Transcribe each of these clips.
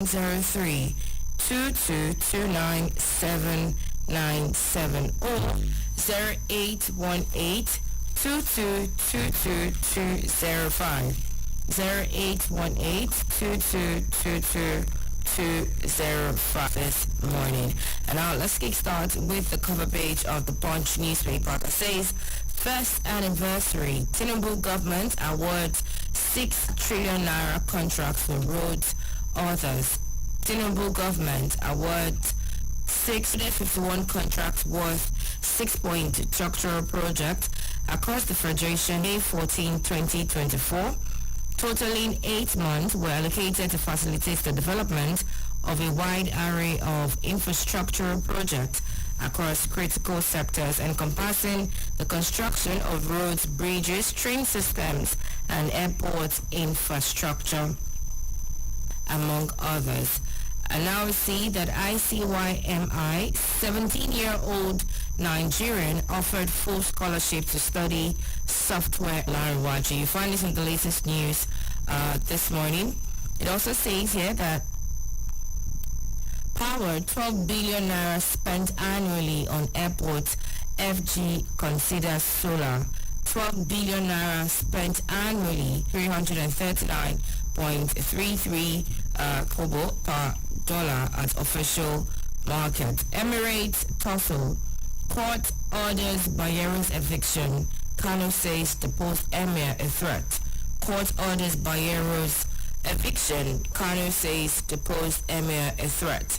0903-2229-797 or 0818-2222-205. 0818-2222-205 this morning. And now let's kick start with the cover page of the Punch newspaper that says, first anniversary, Tinubu government awards 6 trillion naira contracts for roads. Others, Tinubu government awards 651 contracts worth 6-point structural projects across the Federation May 14, 2024. Totaling 8 months were allocated to facilitate the development of a wide array of infrastructural projects across critical sectors encompassing the construction of roads, bridges, train systems, and airport infrastructure, among others. And now we see that ICYMI, 17-year-old Nigerian, offered full scholarship to study software language. You find this in the latest news this morning. It also says here that Power 12 billion naira spent annually on airports. FG considers solar. 12 billion naira spent annually, 339.33 kobo per dollar at official market. Emirates tussle. Court orders Bayero's eviction. Kano says the post-emir a threat. Court orders Bayero's eviction. Kano says the post-emir a threat.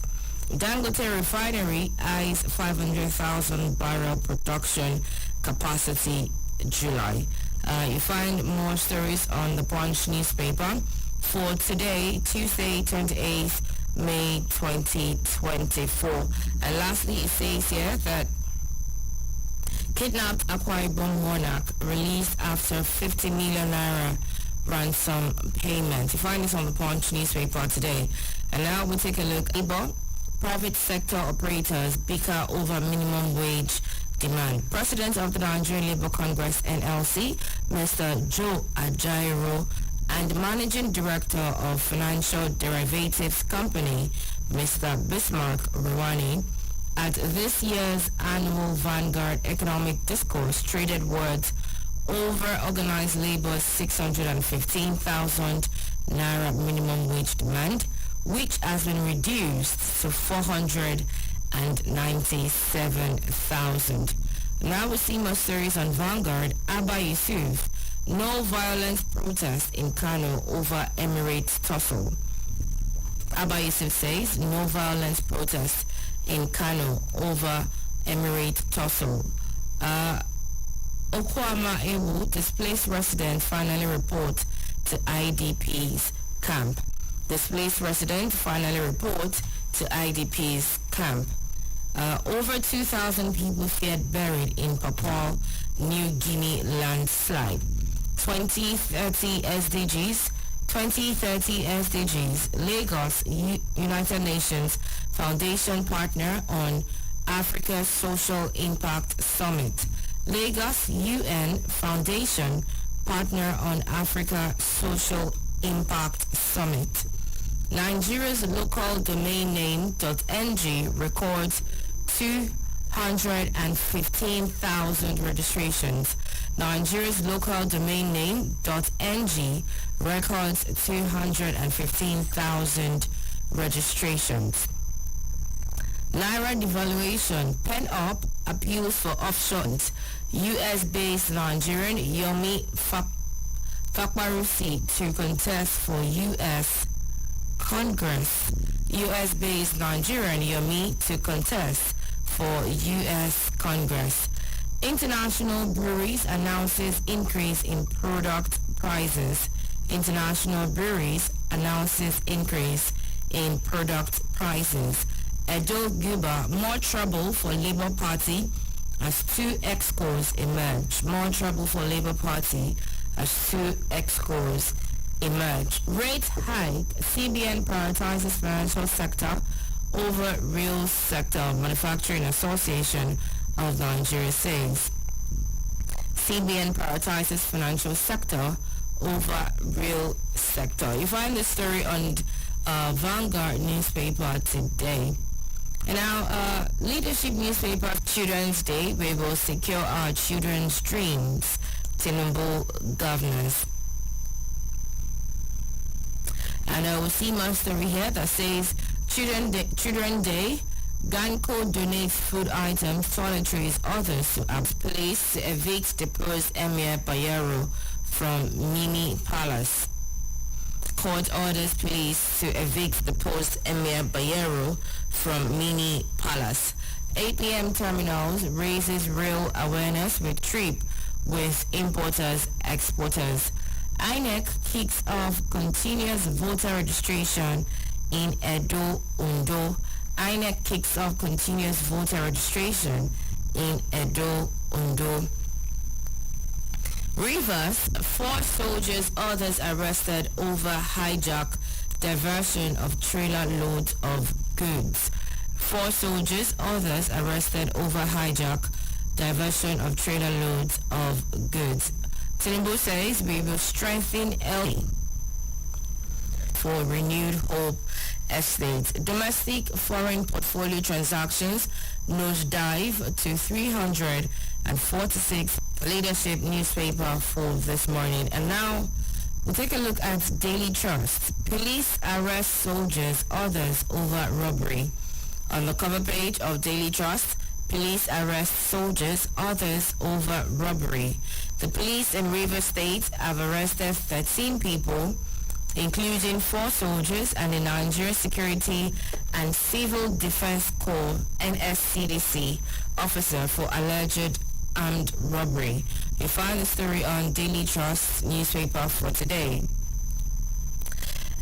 Dangote refinery eyes 500,000 barrel production capacity July. You find more stories on the Punch newspaper for today, Tuesday, 28th May 2024. And lastly, it says here that kidnapped Akwa Ibom monarch released after 50 million naira ransom payment. You find this on the Punch newspaper today. And now we take a look. Ibo, private sector operators bicker over minimum wage demand. President of the Nigerian Labour Congress NLC, Mr. Joe Ajaero, and Managing Director of Financial Derivatives Company, Mr. Bismarck Rwani, at this year's annual Vanguard Economic Discourse traded words over organized labor's 615,000 naira minimum wage demand, which has been reduced to 497,000. Now we see more stories on Vanguard. Abba Yusuf, no violent protest in Kano over Emirates tussle. Abba Yusuf says no violent protest in Kano over Emirate tussle. Okwama Ewu, displaced resident, finally report to IDP's camp. Displaced resident finally report to IDP's camp. Over 2,000 people feared buried in Papua New Guinea landslide. 2030 SDGs. 2030 SDGs. Lagos, United Nations Foundation partner on Africa Social Impact Summit. Lagos, UN Foundation partner on Africa Social Impact Summit. Nigeria's local domain name .ng records 215,000 registrations. Nigeria's local domain name .ng records 215,000 registrations. Naira devaluation, pen up appeals for offshore. US-based Nigerian Yomi Fakparusi to contest for US Congress. US-based Nigerian Yomi to contest for US Congress. International breweries announces increase in product prices. International breweries announces increase in product prices. Edo Guba, more trouble for Labour Party as 2 excos emerge. More trouble for Labour Party as 2 excos emerge. Rate hike, CBN prioritizes financial sector over real sector. Manufacturing Association of Nigeria says CBN prioritizes financial sector over real sector. You find this story on Vanguard newspaper today. And our leadership newspaper, Children's Day, we will secure our children's dreams. Tinubu governors. And I will see my story here that says Children Day, Ganco donates food items, toiletries, others to police to evict deposed Emir Bayero from Mini Palace. Court orders police to evict deposed Emir Bayero from Mini Palace. APM terminals raises real awareness with trip with importers, exporters. INEC kicks off continuous voter registration in Edo, Ondo. INEC kicks off continuous voter registration in Edo, Ondo. Rivers, 4 soldiers, others arrested over hijack, diversion of trailer loads of goods. 4 soldiers, others arrested over hijack, diversion of trailer loads of goods. Tinubu says we will strengthen LA for renewed hope estates. Domestic foreign portfolio transactions nosedive to 346. Leadership newspaper for this morning. And now we'll take a look at Daily Trust. Police arrest soldiers, others over robbery. On the cover page of Daily Trust, police arrest soldiers, others over robbery. The police in Rivers State have arrested 13 people, including 4 soldiers and the Nigeria Security and Civil Defense Corps NSCDC officer for alleged armed robbery. You find the story on Daily Trust newspaper for today.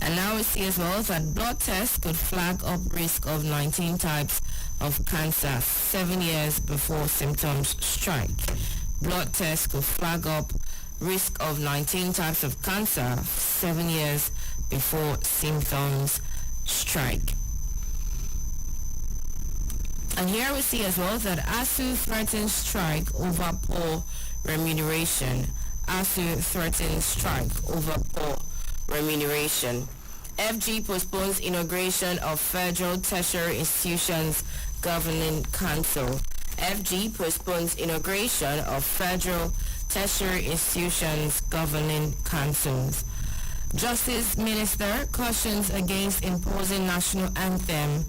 And now we see as well that blood tests could flag up risk of 19 types of cancer 7 years before symptoms strike. Blood tests could flag up risk of 19 types of cancer 7 years before symptoms strike. And here we see as well that ASU threatens strike over poor remuneration. ASU threatens strike over poor remuneration. FG postpones inauguration of Federal Tertiary Institutions Governing Council. FG postpones inauguration of Federal Tertiary Institutions Governing Councils. Justice Minister cautions against imposing national anthem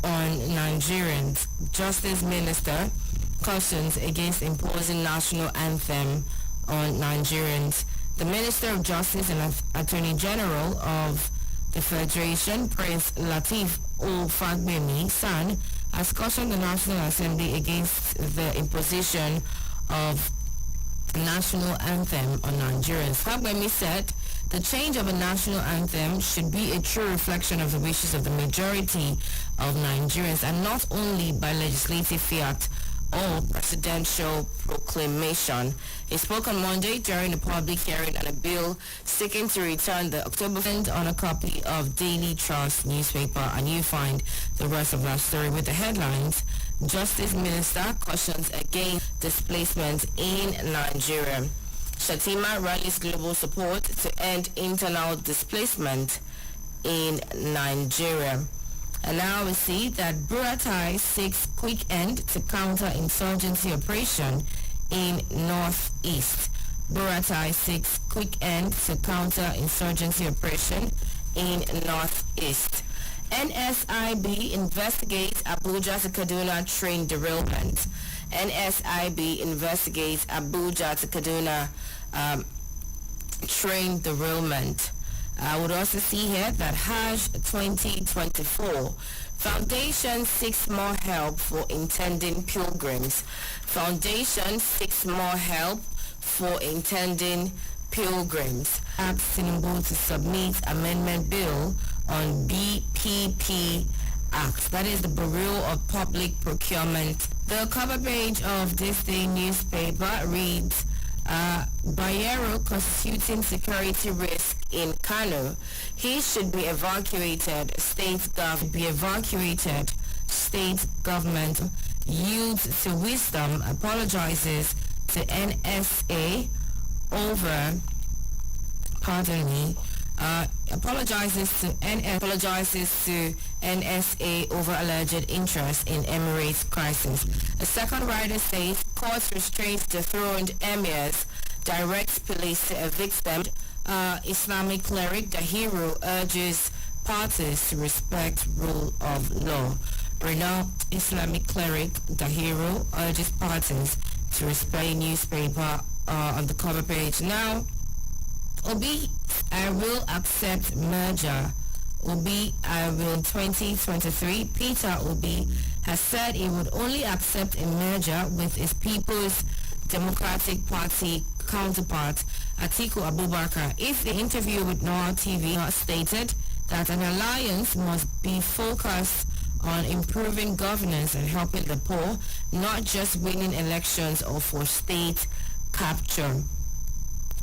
on Nigerians. Justice Minister cautions against imposing national anthem on Nigerians. The Minister of Justice and Attorney General of the Federation, Prince Lateef Fagbemi San, has cautioned the National Assembly against the imposition of national anthem on Nigerians. Fagbemi said the change of a national anthem should be a true reflection of the wishes of the majority of Nigerians and not only by legislative fiat or presidential proclamation. He spoke on Monday during a public hearing on a bill seeking to return the October fund on a copy of Daily Trust newspaper, and you find the rest of that story with the headlines. Justice Minister cautions against displacement in Nigeria. Shatima rallies global support to end internal displacement in Nigeria. And now we see that Buratai seeks quick end to counter insurgency operation in Northeast. Buratai seeks quick end to counter insurgency operation in Northeast. NSIB investigates Abuja to Kaduna train derailment. NSIB investigates Abuja to Kaduna train derailment. I would also see here that Hajj 2024 Foundation seeks more help for intending pilgrims. Foundation seeks more help for intending pilgrims. Asks Tinubu to submit amendment bill on BPP Act. That is the Bureau of Public Procurement. The cover page of this day newspaper reads, Bayero constituting security risk in Kano. He should be evacuated. State government yields to wisdom, apologizes to NSA over apologizes to NSA over alleged interest in Emirates crisis. A second rider says court restrains dethroned emirs, directs police to evict them. Islamic cleric Dahiru urges parties to respect rule of law. Renowned Islamic cleric Dahiru urges parties to respect a newspaper on the cover page. Now, Obi, I will accept merger. Obi, I will 2023. Peter Obi has said he would only accept a merger with his People's Democratic Party counterpart, Atiku Abubakar, if the interview with Noah TV stated that an alliance must be focused on improving governance and helping the poor, not just winning elections or for state capture.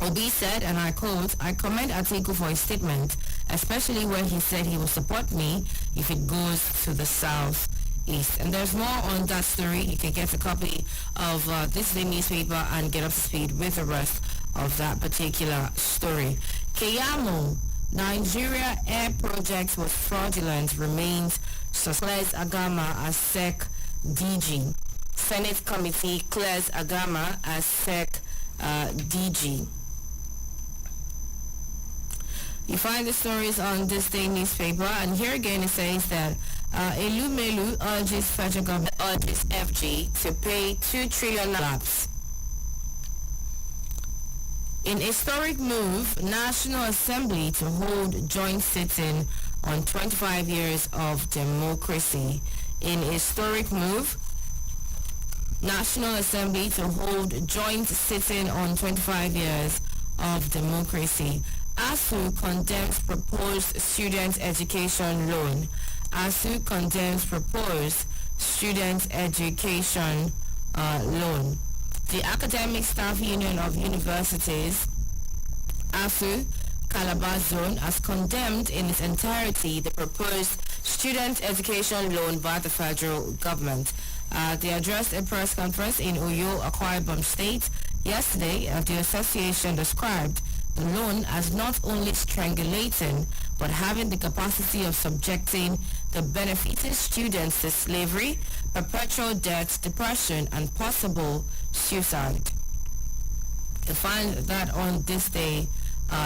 Obi said, and I quote, "I commend Atiku for his statement, especially when he said he will support me if it goes to the south east." And there's more on that story. You can get a copy of this day newspaper and get up to speed with the rest of that particular story. Keyamo, Nigeria Air Project was fraudulent, remains suspends Agama as SEC DG. Senate Committee clears Agama as SEC DG. You find the stories on this day newspaper, and here again it says that Elumelu urges federal government urges FG to pay 2 trillion lapse. In historic move, National Assembly to hold joint sitting on 25 years of democracy. In historic move, National Assembly to hold joint sitting on 25 years of democracy. ASU condemns proposed student education loan. ASU condemns proposed student education loan. The Academic Staff Union of Universities, ASU, Calabar Zone, has condemned in its entirety the proposed student education loan by the federal government. They addressed a press conference in Uyo, Akwa Ibom State yesterday. The association described the loan as not only strangulating but having the capacity of subjecting the benefited students to slavery, perpetual debt, depression, and possible suicide. You find that on this day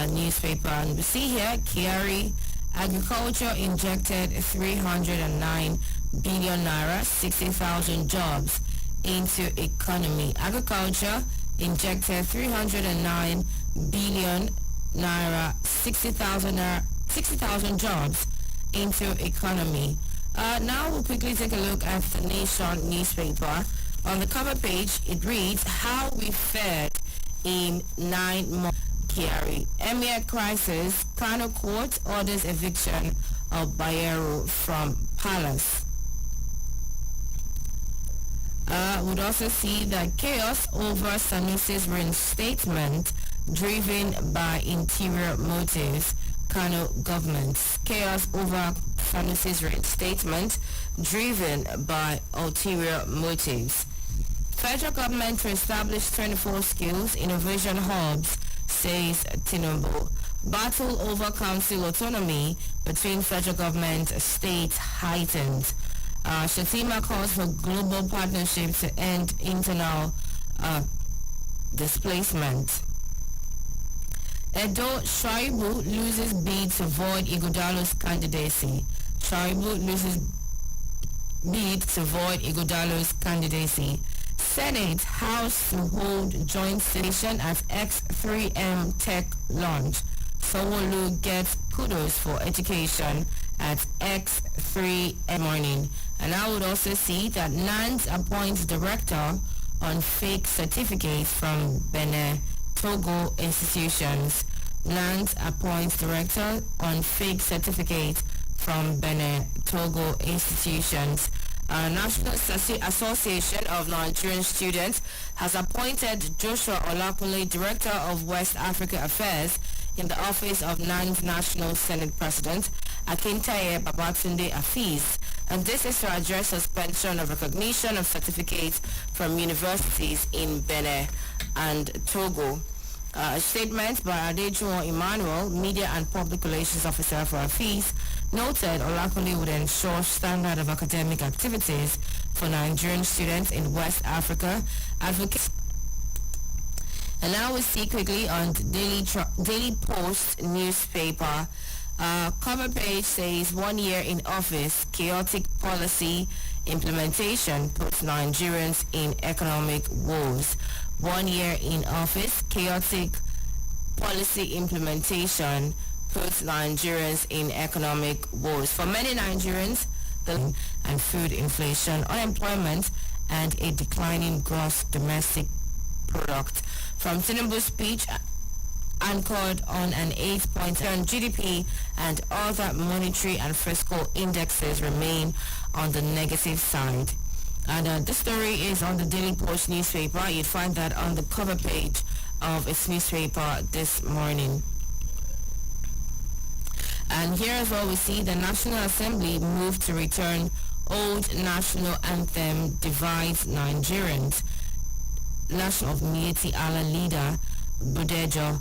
newspaper. And we see here, Kiari, agriculture injected 309 billion naira, 60,000 jobs into economy. Agriculture injected 309 billion naira, 60,000 jobs into economy. Now we'll quickly take a look at the Nation newspaper. On the cover page, it reads, "How we fared in 9 months." Kiari. Emir crisis. Kano court orders eviction of Bayero from palace. Would also see that chaos over Sanusi's reinstatement driven by interior motives. Kano government. Chaos over Sanusi's reinstatement driven by ulterior motives. Federal government to establish 24 skills innovation hubs, says Tinubu. Battle over council autonomy between federal government and state heightens. Shatima calls for global partnership to end internal displacement. Edo, Shaibu loses bid to void Ighodalo's candidacy. Shaibu loses bid to void Ighodalo's candidacy. Senate, House to hold joint session at X3M Tech launch. Sanwo-Olu gets kudos for education at X3M morning. And I would also see that NANS appoints director on fake certificates from Benin, Togo institutions. NANS appoints director on fake certificates from Benin, Togo institutions. National Association of Nigerian Students has appointed Joshua Olakunle Director of West Africa Affairs in the office of NAN's National Senate President, Akintaye Babatunde Afeez, and this is to address suspension of recognition of certificates from universities in Benin and Togo. A statement by Adejuwon Emmanuel, Media and Public Relations Officer for AFIS, noted Olakunle would ensure standard of academic activities for Nigerian students in West Africa, advocates. And now we see quickly on the Daily Post newspaper. Cover page says 1 year in office, chaotic policy implementation puts Nigerians in economic woes. 1 year in office, chaotic policy implementation puts Nigerians in economic woes. For many Nigerians, and food inflation, unemployment, and a declining gross domestic product. From Tinubu's speech anchored on an 8-point on GDP and other monetary and fiscal indexes remain on the negative side. And this story is on the Daily Post newspaper. You'd find that on the cover page of its newspaper this morning. And here as well we see the National Assembly move to return old national anthem divides Nigerians. National of Miyetti Allah leader Budejo.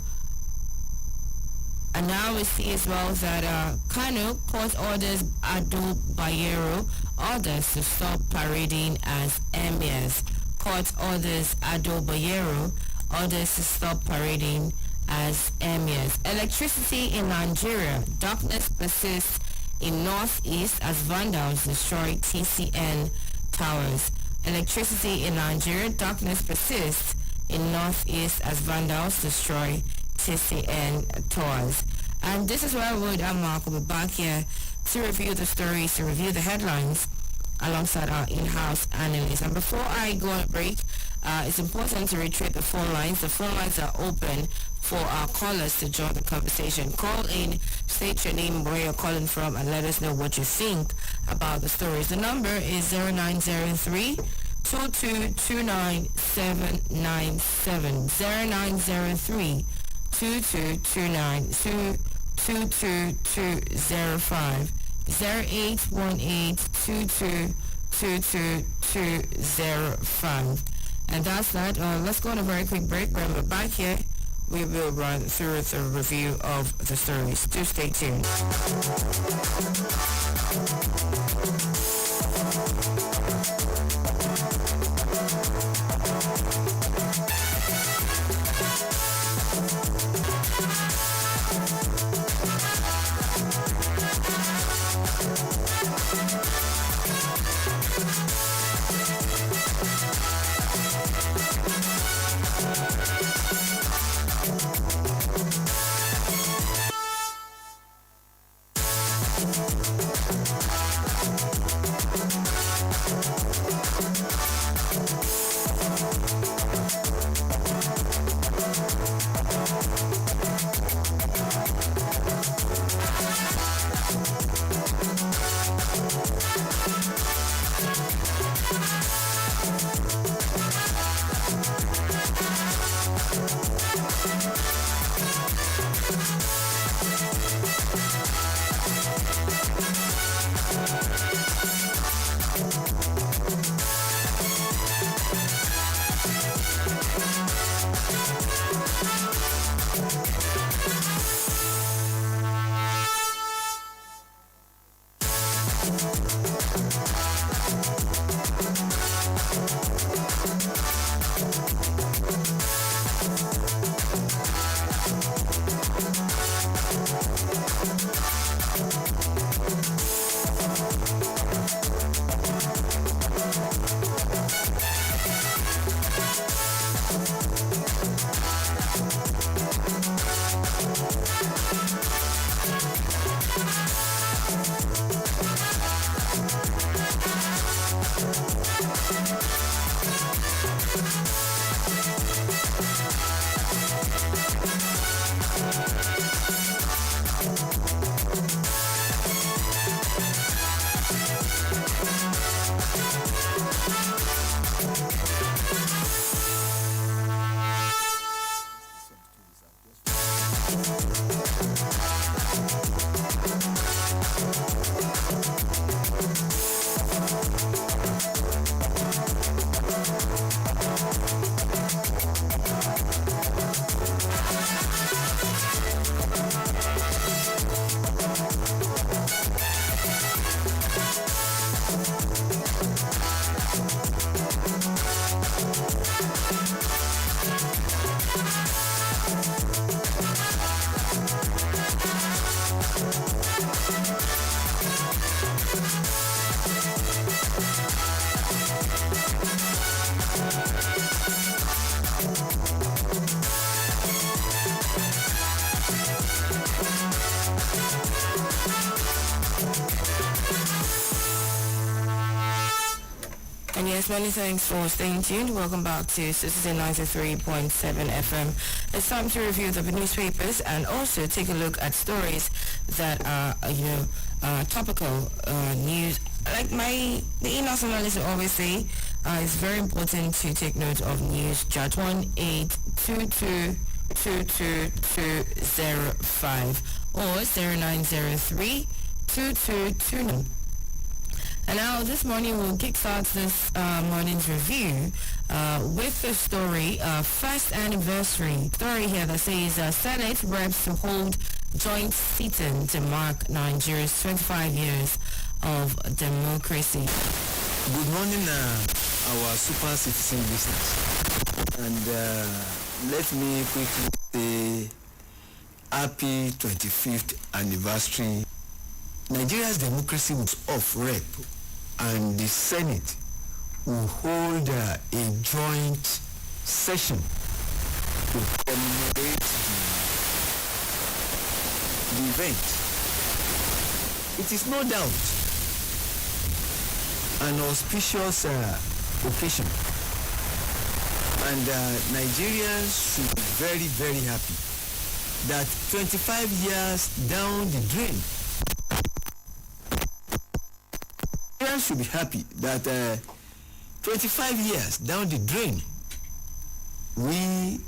And now we see as well that Kano court orders Ado Bayero orders to stop parading as emirs. Court orders Ado Bayero orders to stop parading as emirs. Electricity in Nigeria. Darkness persists in northeast as vandals destroy TCN towers. Electricity in Nigeria. Darkness persists in northeast as vandals destroy TCN towers. And this is where Mark will be back here to review the stories, to review the headlines alongside our in-house analysts. And before I go on break, it's important to reiterate the phone lines. The phone lines are open for our callers to join the conversation. Call in, state your name, where you're calling from, and let us know what you think about the stories. The number is 0903 2229797 0903 22205 0818222205. And that's that. Let's go on a very quick break. When we're back here, we will run through the review of the stories. Do stay tuned. And yes, many thanks for staying tuned. Welcome back to Citizen 93.7 FM. It's time to review the newspapers and also take a look at stories that are, topical news. Like the in-house analysts always say, it's very important to take note of news. Chat 1-822-22205 or 0903-2229. And now this morning we'll kickstart this morning's review with the story, first anniversary story here that says Senate reps to hold joint sitting to mark Nigeria's 25 years of democracy. Good morning, our super citizen listeners. And let me quickly say happy 25th anniversary. Nigeria's democracy was off rep, and the Senate will hold a joint session to commemorate the event. It is no doubt an auspicious occasion, and Nigerians should be very, very happy that 25 years down the drain, Nigerians should be happy that 25 years down the drain, we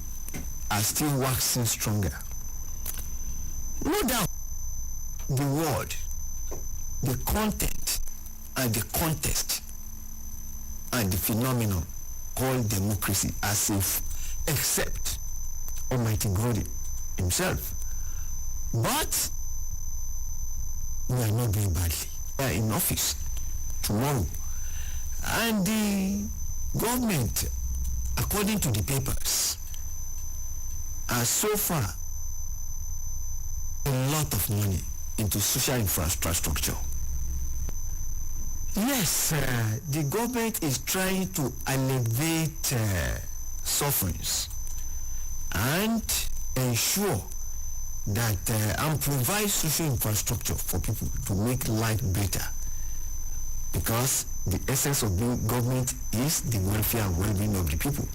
are still waxing stronger. No doubt the word, the content, and the context, and the phenomenon called democracy as if except Almighty God himself. But we are not doing badly. We are in office tomorrow, and the government, according to the papers, has so far a lot of money into social infrastructure. Yes, the government is trying to alleviate sufferings and ensure that and provide social infrastructure for people to make life better, because the essence of being government is the welfare and well-being of the people.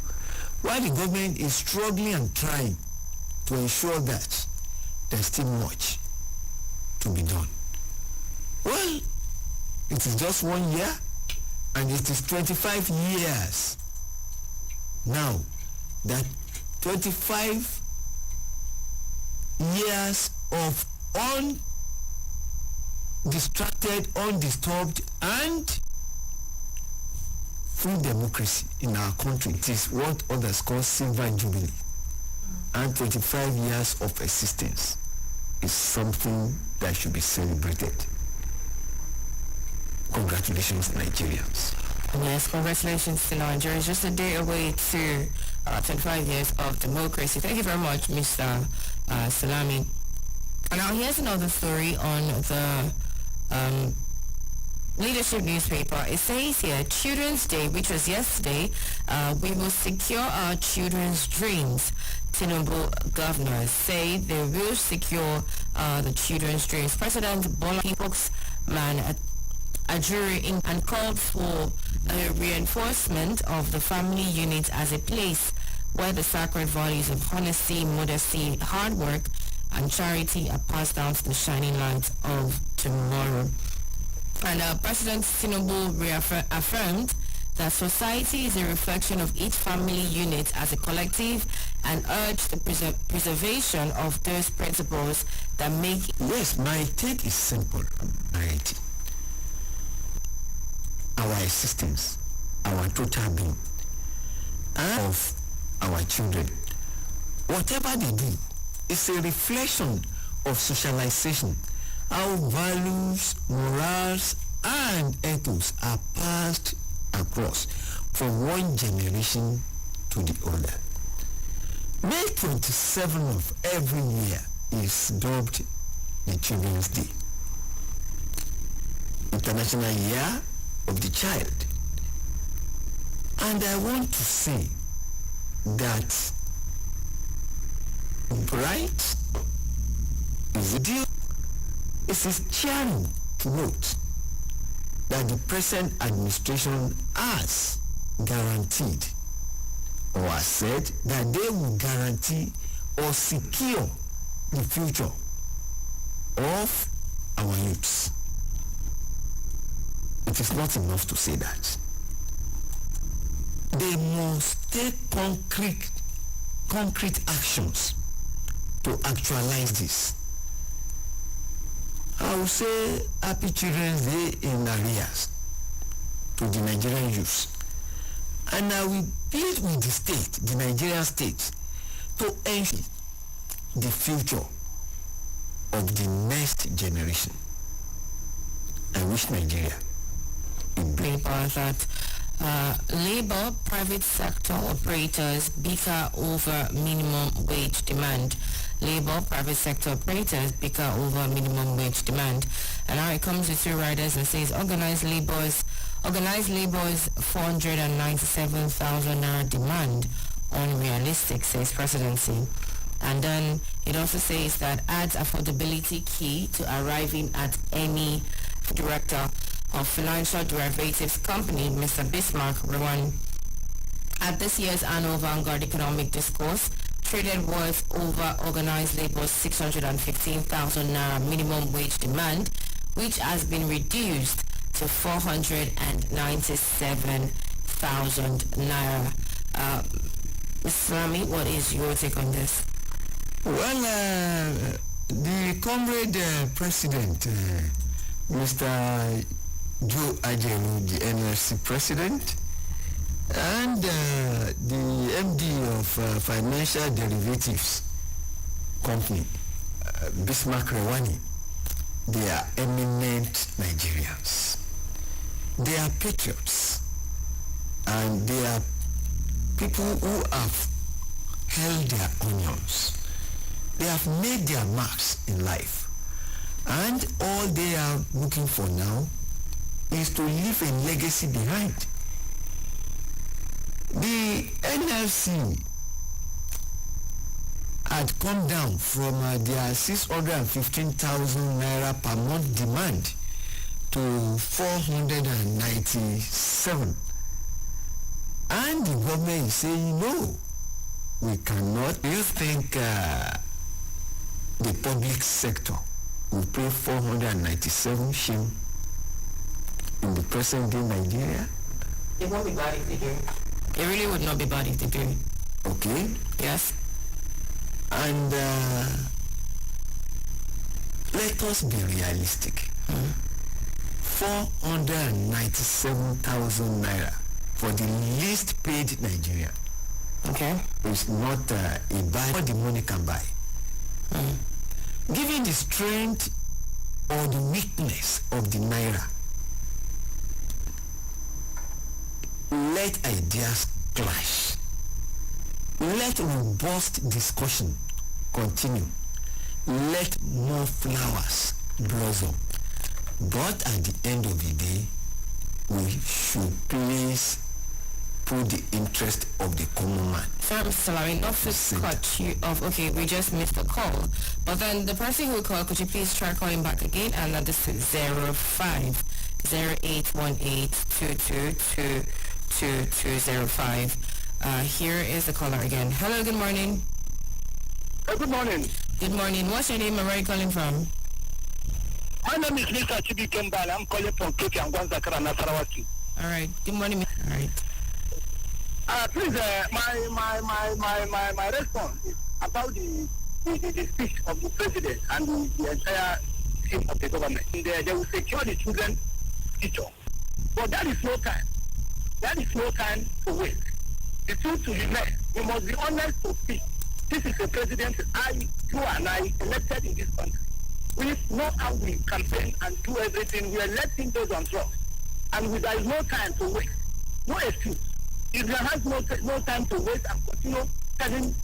While the government is struggling and trying to ensure that there's still much to be done. Well, it is just 1 year, and it is 25 years now that 25 years of undistracted, undisturbed, and free democracy in our country. It is what others call silver jubilee. And 25 years of existence is something that should be celebrated. Congratulations, Nigerians. Yes, congratulations to Nigeria. It's just a day away to 25 years of democracy. Thank you very much, Mr. Salami. And now here's another story on the leadership newspaper. It says here, Children's Day, which was yesterday, we will secure our children's dreams. Tinubu governors say they will secure the children's dreams. President Bola spokesman Ajuri and called for a reinforcement of the family unit as a place where the sacred values of honesty, modesty, hard work, and charity are passed down to the shining light of tomorrow. And President Tinubu affirmed that society is a reflection of each family unit as a collective, and urged the preservation of those principles that make... Yes, my take is simple. Right. Our existence, our total being, and of our children, whatever they do, is a reflection of socialization. How values, morals, and ethos are passed across from one generation to the other. May 27 of every year is dubbed the Children's Day, International Year of the Child. And I want to say that bright is a deal. It is cheering to note that the present administration has guaranteed or has said that they will guarantee or secure the future of our youths. It is not enough to say that. They must take concrete actions to actualize this. I will say Happy Children's Day in arrears to the Nigerian youths. And I will plead with the state, the Nigerian state, to ensure the future of the next generation. I wish Nigeria would be that labor private sector operators bicker over minimum wage demand. Labor private sector operators bicker over minimum wage demand. And now it comes with two riders and says organized labor's 497,000 naira demand unrealistic, says presidency. And then it also says that adds affordability key to arriving at any director of financial derivatives company, Mr. Bismarck Rewan. At this year's annual Vanguard Economic Discourse, traded worth over organized labor's 615,000 naira minimum wage demand, which has been reduced to 497,000 naira. Mr. Salami, what is your take on this? Well, the comrade president, Mr. Joe Ajaero, the NLC president, and the MD of Financial Derivatives Company, Bismarck Rewani, they are eminent Nigerians. They are patriots, and they are people who have held their onions. They have made their marks in life, and all they are looking for now is to leave a legacy behind. The NLC had come down from their 615,000 naira per month demand to 497. And the government is saying, no, we cannot. Do you think the public sector will pay 497 shilling in the present day Nigeria? It won't be bad if they do. It really would not be bad if they do. Okay. Yes. And let us be realistic. 497,000 naira for the least paid Nigerian. Okay. It's not a buy what the money can buy. Given the strength or the weakness of the naira, let ideas clash. Let robust discussion continue. Let more flowers blossom. But at the end of the day, we should please put the interest of the common man. Sorry, Mr. Salami, not to cut you off. Okay, we just missed the call. But then the person who called, could you please try calling back again? And this is 0508222205. Here is the caller again. Hello, good morning. Good morning. Good morning. What's your name and where are you calling from? My name is Mr. Chibi Kembal. I'm calling from Keti and Zakara, Nasarawaki. All right. Good morning. All right. Please, my response is about the speech of the president and the entire team of the government. They will secure the children's future. But that is no time. That is no time to wait. The truth to be met, we must be honest to speak. This is the president you and I elected in this country. We know how we campaign and do everything. We are electing those on trust. And there is no time to wait. No excuse. If there has no time to wait and continue telling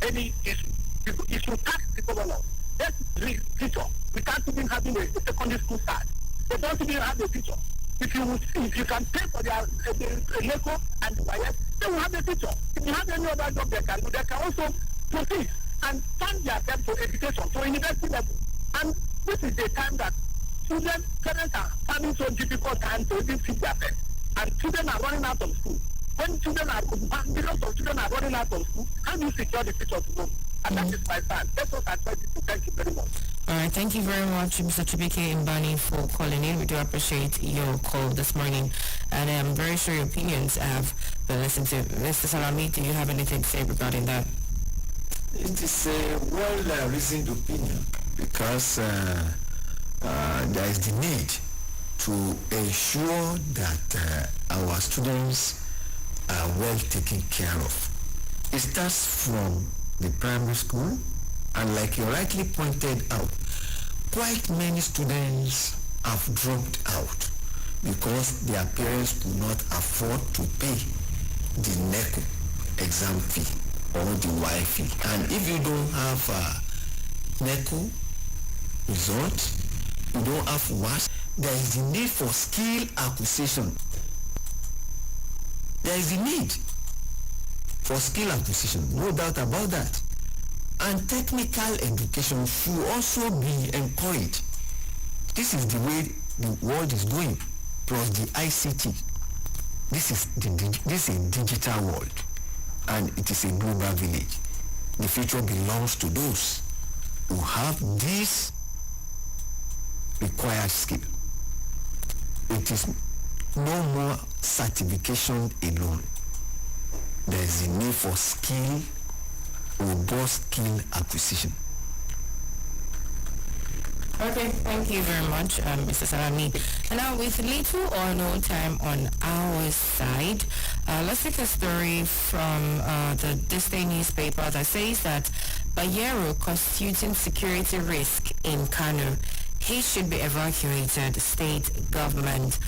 any issue, it should tax the governor. That's the future. We can't even have a secondary school start. They don't even have a future. If you can pay for their NECO and the YF, they will have a future. If you have any other job they can do, they can also proceed and turn their time to education, to university level. And this is the time that children, parents are having so difficult time to even feed their pets, and children are running out of school. When millions of children are running out of school, how do you secure the future of home? And that is my plan. That's what I try to do. Thank you very much. All right, thank you very much, Mr. Chibike Mbani, for calling in. We do appreciate your call this morning, and I'm very sure your opinions have been listened to. Mr. Salami, do you have anything to say regarding that? It is a well-reasoned opinion because there is the need to ensure that our students are well taken care of. It starts from the primary school, and like you rightly pointed out, quite many students have dropped out because their parents do not afford to pay the NECO exam fee or the Y fee. And if you don't have NECO result, you don't have WAS, there is the need for skill acquisition. There is a need for skill acquisition, no doubt about that. And technical education should also be encouraged. This is the way the world is going, plus the ICT. This is a digital world, and it is a global village. The future belongs to those who have this required skill. It is no more certification alone. There is a need for skill, robust skill acquisition. Okay, thank you very much, Mr. Salami. And now, with little or no time on our side, let's take a story from this day newspaper that says that Bayero constituting security risk in Kano. He should be evacuated, state government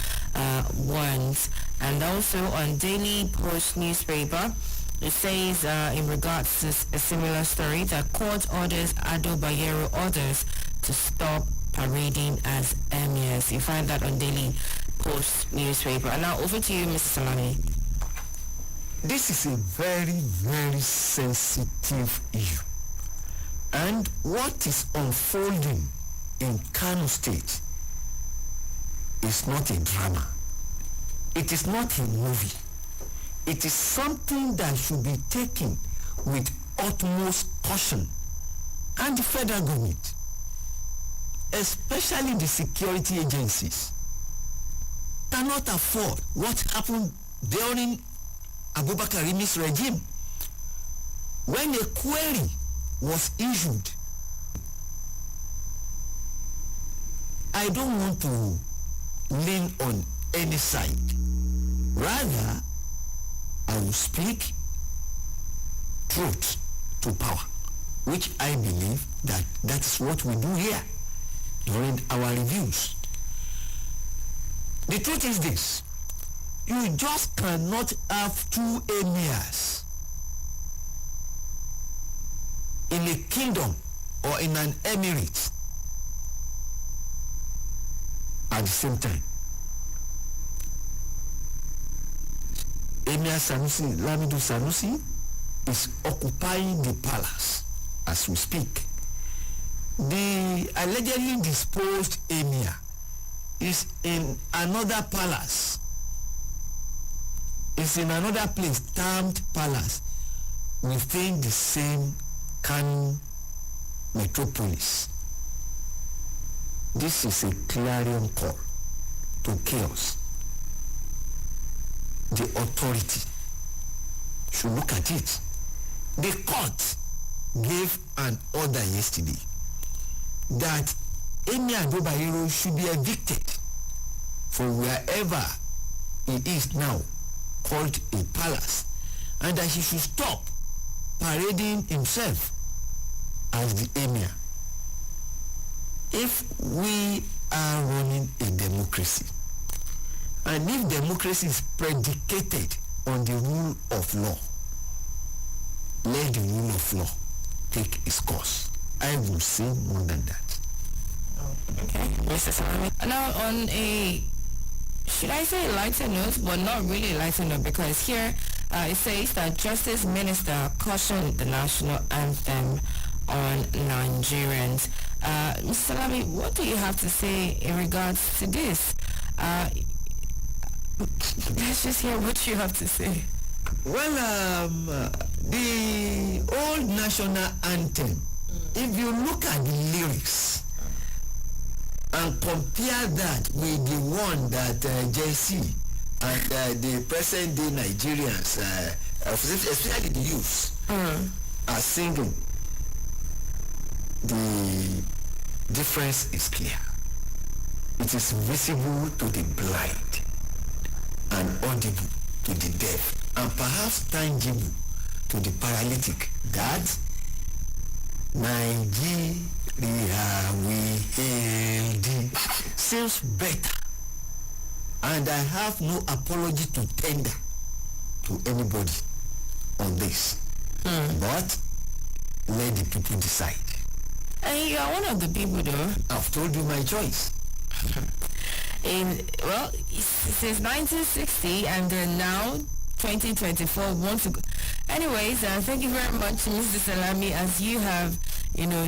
warns. And also on Daily Post newspaper, it says in regards to a similar story that court orders Ado Bayero orders to stop parading as emirs. You find that on Daily Post newspaper. And now over to you, Mr. Salami. This is a very, very sensitive issue. And what is unfolding in Kano State is not a drama. It is not a movie. It is something that should be taken with utmost caution. And the federal government, especially the security agencies, cannot afford what happened during Abubakar Rimi's regime. When a query was issued, I don't want to lean on any side. Rather, I will speak truth to power, which I believe that is what we do here during our reviews. The truth is this: you just cannot have two emirs in a kingdom or in an emirate at the same time. Emir Sanusi, Lamido Sanusi, is occupying the palace as we speak. The allegedly disposed emir is in another palace. It's in another place, termed palace, within the same Kano metropolis. This is a clarion call to chaos. The authority should look at it. The court gave an order yesterday that Emir Ado Bayero should be evicted from wherever he is now, called a palace, and that he should stop parading himself as the emir. If we are running a democracy, and if democracy is predicated on the rule of law, let the rule of law take its course. I will say more than that. Okay, Mr. Salami. Now on a, should I say lighter note, but not really lighter note, because here it says that Justice Minister cautioned the national anthem on Nigerians. Mr. Salami, what do you have to say in regards to this? Let's just hear what you have to say. Well, the old national anthem, if you look at the lyrics and compare that with the one that JC and the present day Nigerians, especially the youths, are singing, the difference is clear. It is visible to the blind and audible to the deaf, and perhaps tangible to the paralytic, that Nigeria we hail thee seems better, and I have no apology to tender to anybody on this. But let the people decide. And you are one of the people, though. I've told you my choice. Since 1960 and now 2024 want to go. Anyways, thank you very much, Mr. Salami, as you have,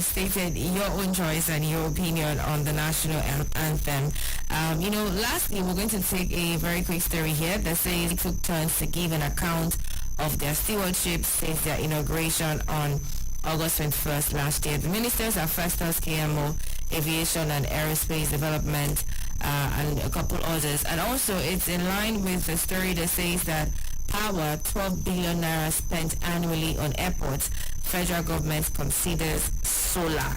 stated your own choice and your opinion on the national anthem. Lastly, we're going to take a very quick story here that says it took turns to give an account of their stewardship since their inauguration on August 21st last year. The ministers are Festus KMO, Aviation and Aerospace Development, and a couple others. And also, it's in line with the story that says that Power, 12 billion naira spent annually on airports, federal government considers solar.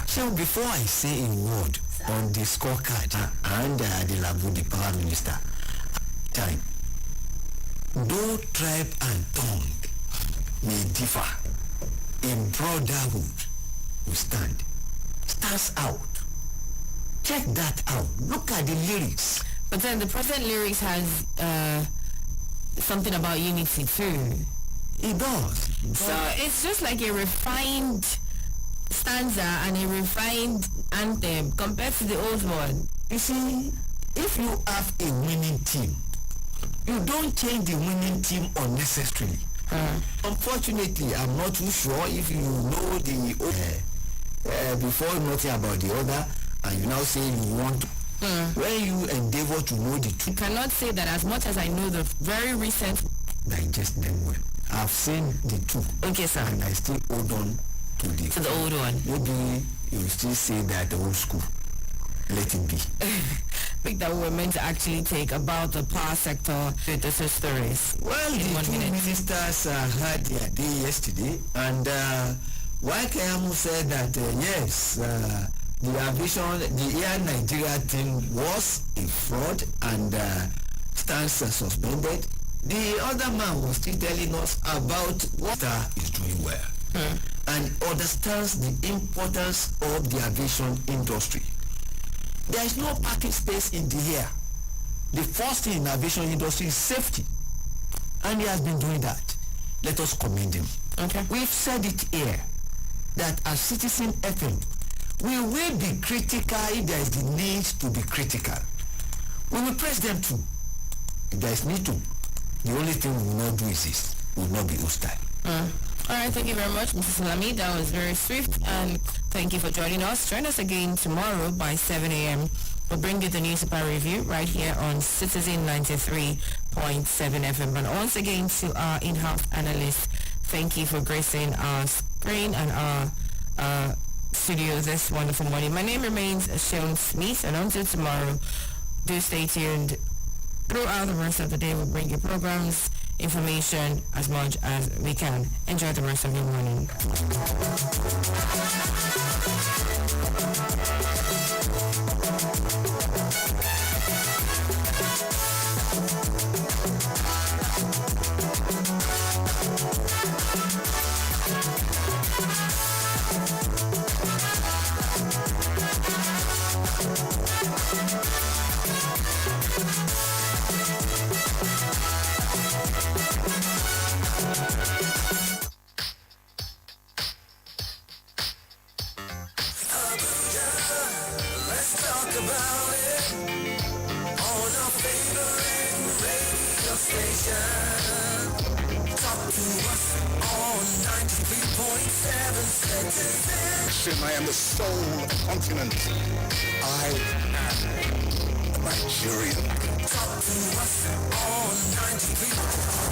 So before I say a word on the scorecard and the Labu, the power minister, time, though tribe and tongue may differ, in brotherhood we stands out. Check that out. Look at the lyrics. But then the present lyrics has something about unity too. It does. So it's just like a refined stanza and a refined anthem compared to the old one. You see, if you have a winning team, you don't change the winning team unnecessarily. Unfortunately, I'm not too sure if you know the before nothing about the other, and you now say you want to. When you endeavor to know the truth, you cannot say that as much as I know the very recent. Digest them well. I've seen the two. Okay, sir. And I still hold on to the old one. Maybe you still say that the old school. Let it be. Pick that we were meant to actually take about the power sector with the stories. Well, the two ministers had their day yesterday, and YKM said that yes, the aviation, the Air Nigeria thing was a fraud and stands suspended. The other man was still telling us about what is doing well and understands the importance of the aviation industry. There is no parking space in the air. The first thing in the aviation industry is safety, and he has been doing that. Let us commend him. Okay. We've said it here that as Citizen FM, we will be critical if there is the need to be critical. We will press them too. If there is need to, the only thing we will not do is this. We will not be hostile. All right, thank you very much, Mr. Salami. That was very swift, and thank you for joining us. Join us again tomorrow by 7 a.m. We'll bring you the newspaper review right here on Citizen 93.7 FM. And once again, to our in-house analysts, thank you for gracing our screen and our studio this wonderful morning. My name remains Sean Smith, and until tomorrow, do stay tuned. Throughout the rest of the day, we'll bring you programs, information as much as we can. Enjoy the rest of your morning. Talk to us on 93.7 I am the soul of the continent. I am Nigerian. Talk to us on 93.